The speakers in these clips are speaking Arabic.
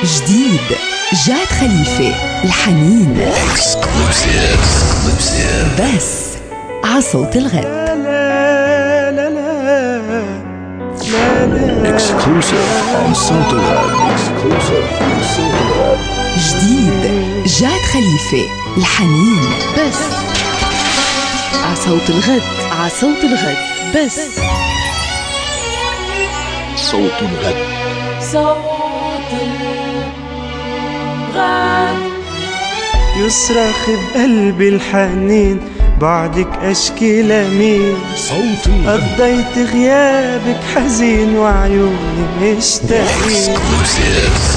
جديد جاد خليفة الحنين بس عصوت الغد. جديد جاد خليفة الحنين بس عصوت الغد. عصوت الغد بس صوت الغد. صوت الغد. يصرخ بقلبي الحنين بعدك أشكي لمين. صوت الغد. قضيت غيابك حزين وعيوني مشتاقين.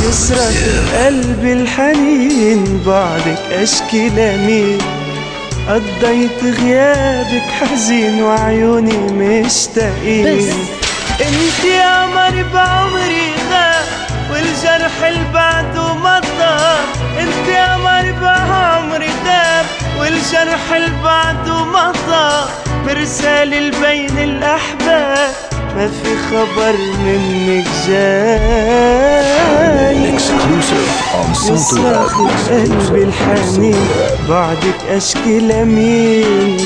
يصرخ بقلبي الحنين بعدك أشكي لمين. قضيت غيابك حزين وعيوني مشتاقين. انت يا قمر بعمري غاب والجرح البعده مضى. انت يا قمر بعمري غاب والجرح البعده مضى. مرسال البين الأحباب ما في خبر منك جاي. يصرخ بقلبي الحنين بعدك أشكي لمين.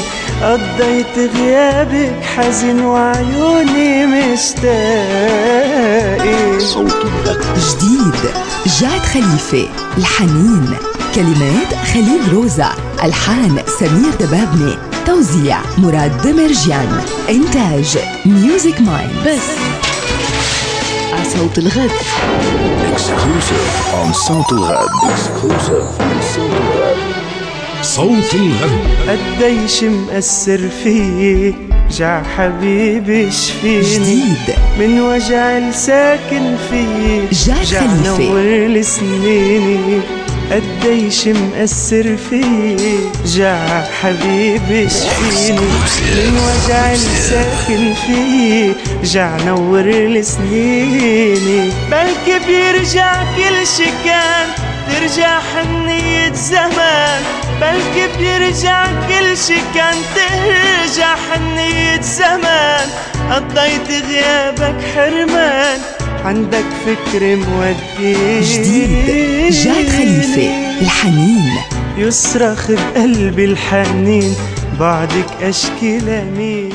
قضيت غيابك حزين وعيوني مشتاقين. جديد جاد خليفة الحنين. كلمات خليل روزا، ألحان سمير دبابني، توزيع مراد دمرجيان، إنتاج ميوزك مايند بس عصوت الغد. صوت الغد. صوت الغد. قديش مأثر فيك جع حبيبي شفيني. جديد من وجع الساكن فيك جاد جع خليفة. نور لسنيني. قديش مأثر فيك جع حبيبي شفيني. من وجع الساكن فيك جع نور لسنيني. بلكي بيرجع كل شي كان ترجع حنية زمان. بلكي بيرجع كل شي كان ترجع حنية زمان. قضيت غيابك حرمان عندك فكر مودي. جديد جاد خليفة الحنين. يصرخ بقلبي الحنين بعدك أشكي لمين.